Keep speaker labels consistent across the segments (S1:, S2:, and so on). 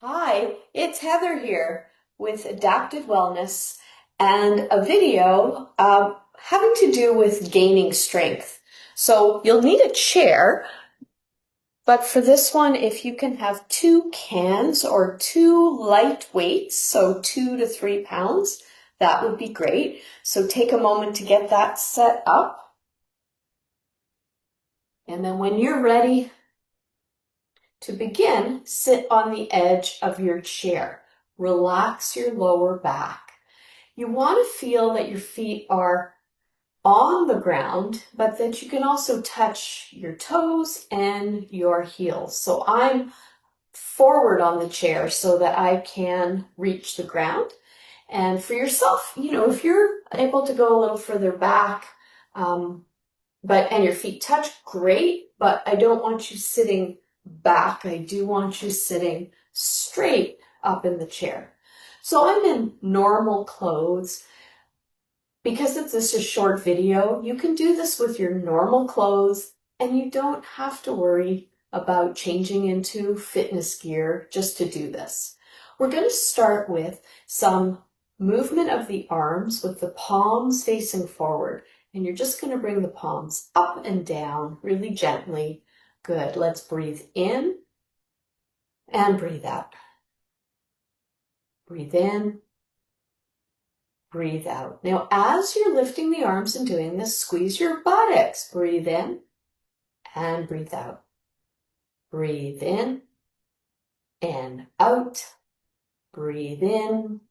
S1: Hi, it's Heather here with Adaptive Wellness and a video having to do with gaining strength. So you'll need a chair, but for this one, if you can have 2 cans or 2 light weights, so 2 to 3 pounds, that would be great. So take a moment to get that set up. And then when you're ready to begin, sit on the edge of your chair. Relax your lower back. You want to feel that your feet are on the ground, but that you can also touch your toes and your heels. So I'm forward on the chair so that I can reach the ground. And for yourself, if you're able to go a little further back, and your feet touch, great, but I don't want you sitting back. I do want you sitting straight up in the chair. So I'm in normal clothes. Because it's just a short video, you can do this with your normal clothes and you don't have to worry about changing into fitness gear just to do this. We're going to start with some movement of the arms with the palms facing forward. And you're just going to bring the palms up and down really gently. Good. Let's breathe in and breathe out. Breathe in. Breathe out. Now, as you're lifting the arms and doing this, squeeze your buttocks. Breathe in and breathe out. Breathe in and out. Breathe in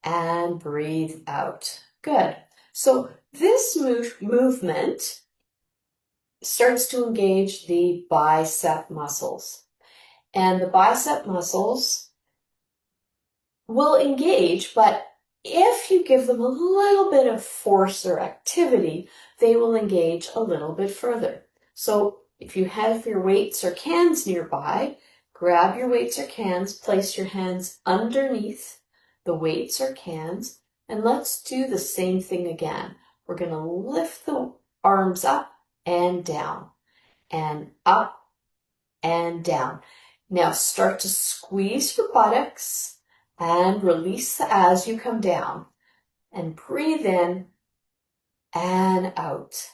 S1: and breathe out. Good. So this movement starts to engage the bicep muscles. And the bicep muscles will engage, but if you give them a little bit of force or activity, they will engage a little bit further. So if you have your weights or cans nearby, grab your weights or cans, place your hands underneath the weights or cans, and let's do the same thing again. We're going to lift the arms up and down, and up and down. Now start to squeeze your buttocks and release as you come down. And breathe in and out.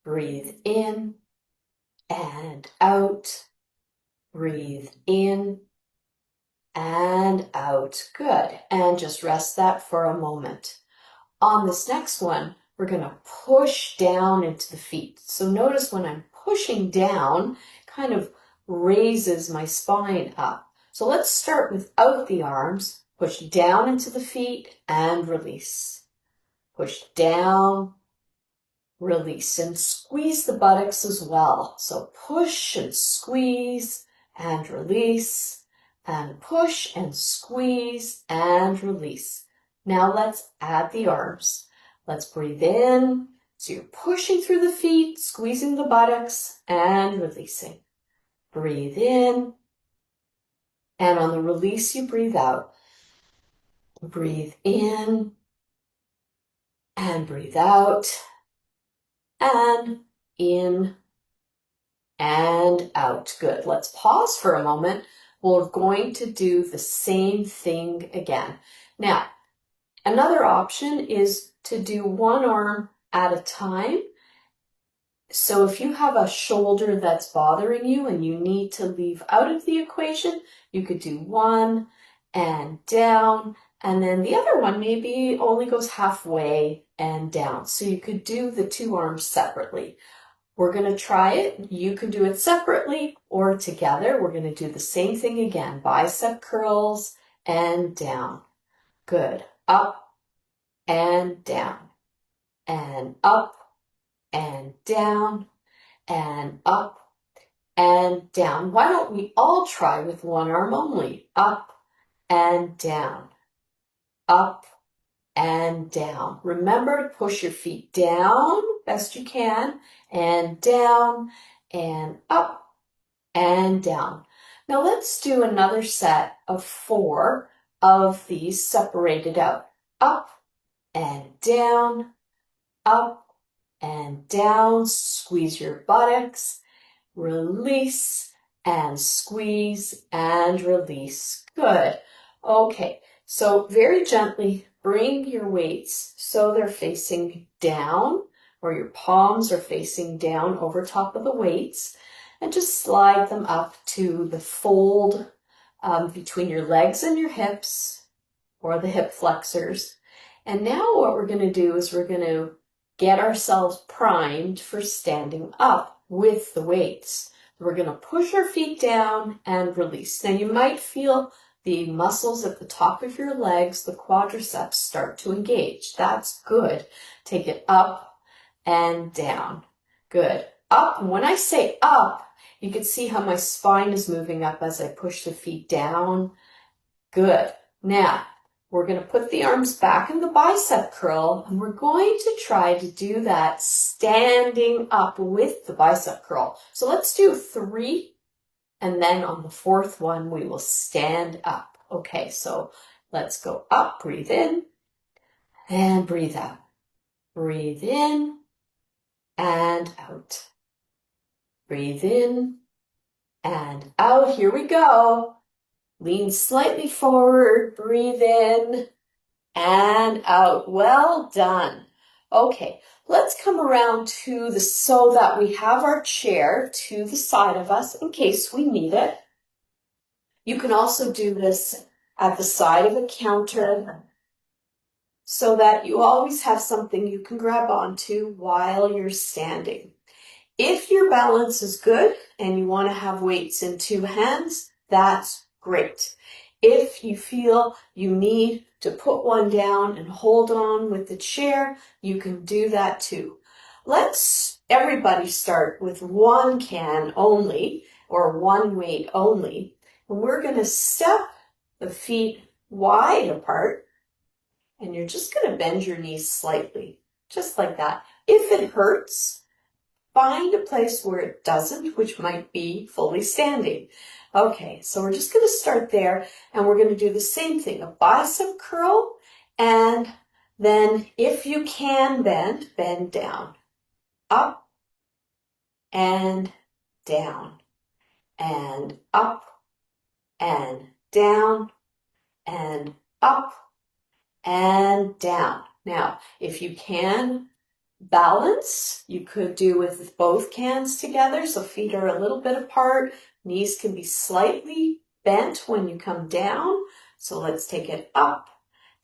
S1: Breathe in and out. Breathe in and out. Good. And just rest that for a moment. On this next one, we're going to push down into the feet. So notice when I'm pushing down, kind of raises my spine up. So let's start without the arms. Push down into the feet and release. Push down, release, and squeeze the buttocks as well. So push and squeeze and release, and push and squeeze and release. Now let's add the arms. Let's breathe in. So you're pushing through the feet, squeezing the buttocks, and releasing. Breathe in. And on the release, you breathe out. Breathe in. And breathe out. And in. And out. Good. Let's pause for a moment. We're going to do the same thing again. Now, another option is to do one arm at a time. So if you have a shoulder that's bothering you and you need to leave out of the equation, you could do one and down, and then the other one maybe only goes halfway and down. So you could do the two arms separately. We're going to try it. You can do it separately or together. We're going to do the same thing again. Bicep curls and down. Good. Up and down. And up and down. And up and down. Why don't we all try with one arm only? Up and down. Up and down. Remember to push your feet down best you can, and down and up and down. Now let's do another set of 4 of these separated out. Up and down, up and down. Squeeze your buttocks, release, and squeeze and release. Good. Okay, so very gently bring your weights so they're facing down, or your palms are facing down over top of the weights, and just slide them up to the fold between your legs and your hips, or the hip flexors. And now what we're going to do is we're going to get ourselves primed for standing up with the weights. We're going to push our feet down and release. Now you might feel the muscles at the top of your legs, the quadriceps, start to engage. That's good. Take it up and down. Good. Up. When I say up, you can see how my spine is moving up as I push the feet down. Good. Now, we're going to put the arms back in the bicep curl, and we're going to try to do that standing up with the bicep curl. So let's do 3, and then on the 4th one, we will stand up. Okay, so let's go up, breathe in, and breathe out. Breathe in, and out. Breathe in, and out. Here we go. Lean slightly forward, breathe in, and out. Well done. Okay, let's come around so that we have our chair to the side of us in case we need it. You can also do this at the side of a counter so that you always have something you can grab onto while you're standing. If your balance is good and you want to have weights in 2 hands, that's great. If you feel you need to put one down and hold on with the chair, you can do that too. Let's everybody start with 1 can only, or 1 weight only. And we're going to step the feet wide apart, and you're just going to bend your knees slightly, just like that. If it hurts, find a place where it doesn't, which might be fully standing. Okay, so we're just going to start there, and we're going to do the same thing, a bicep curl, and then if you can bend down, up and down, and up and down, and up and down. Now, if you can balance, you could do with both cans together, so feet are a little bit apart. Knees can be slightly bent when you come down. So let's take it up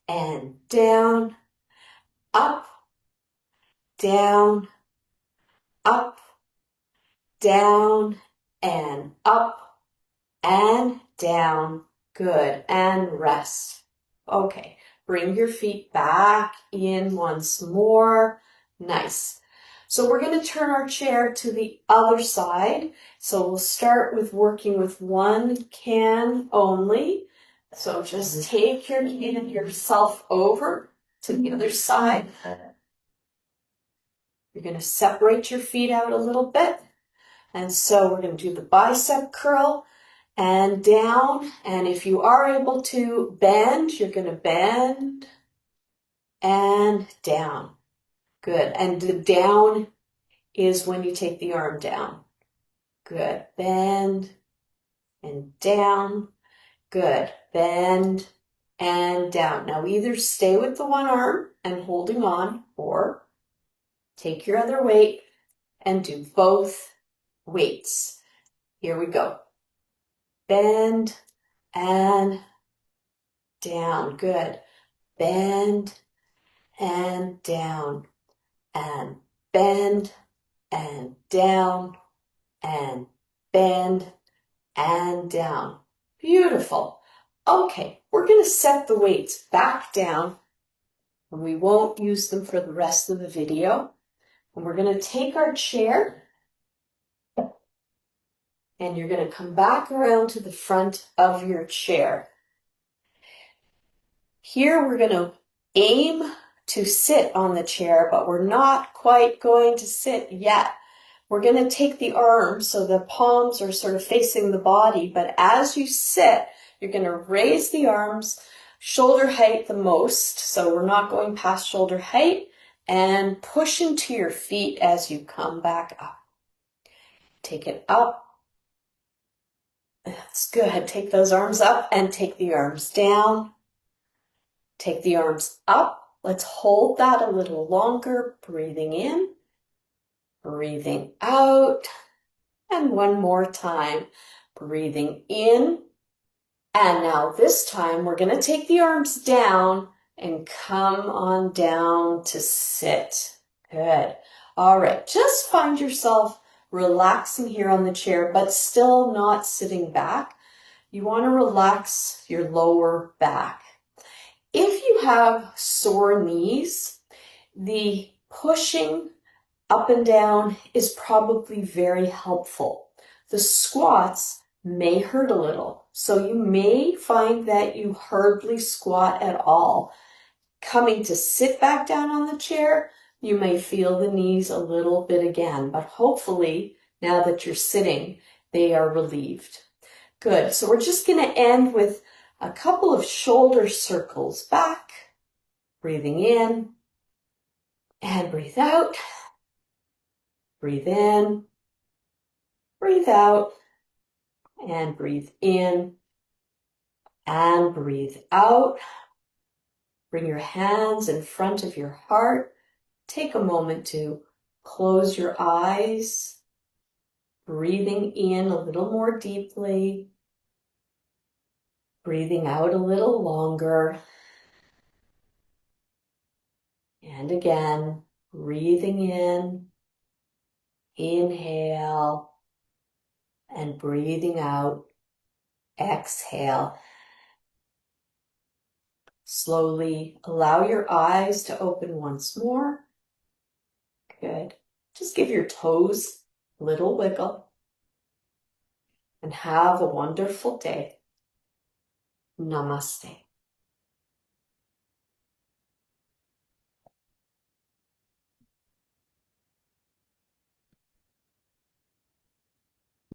S1: and down, up, down, up, down, and up, and down. Good. And rest. Okay. Bring your feet back in once more. Nice. So we're going to turn our chair to the other side. So we'll start with working with 1 can only. So just take yourself over to the other side. You're going to separate your feet out a little bit. And so we're going to do the bicep curl and down. And if you are able to bend, you're going to bend and down. Good. And the down is when you take the arm down. Good. Bend and down. Good. Bend and down. Now either stay with the 1 arm and holding on, or take your other weight and do both weights. Here we go. Bend and down. Good. Bend and down, and bend and down, and bend and down. Beautiful. Okay, we're going to set the weights back down, and we won't use them for the rest of the video. And we're going to take our chair, and you're going to come back around to the front of your chair. Here we're going to aim to sit on the chair, but we're not quite going to sit yet. We're going to take the arms so the palms are sort of facing the body, but as you sit, you're going to raise the arms shoulder height the most, so we're not going past shoulder height, and push into your feet as you come back up. Take it up That's good. Take those arms up and take the arms down. Take the arms up. Let's hold that a little longer. Breathing in, breathing out. And one more time. Breathing in. And now this time we're going to take the arms down and come on down to sit. Good. All right. Just find yourself relaxing here on the chair, but still not sitting back. You want to relax your lower back. If you have sore knees, the pushing up and down is probably very helpful. The squats may hurt a little, so you may find that you hardly squat at all. Coming to sit back down on the chair, you may feel the knees a little bit again, but hopefully now that you're sitting, they are relieved. Good. So we're just going to end with a couple of shoulder circles back, breathing in and breathe out. Breathe in, breathe out, and breathe in and breathe out. Bring your hands in front of your heart. Take a moment to close your eyes, breathing in a little more deeply, breathing out a little longer. And again, breathing in, inhale, and breathing out, exhale. Slowly allow your eyes to open once more. Good. Just give your toes a little wiggle and have a wonderful day. Namaste.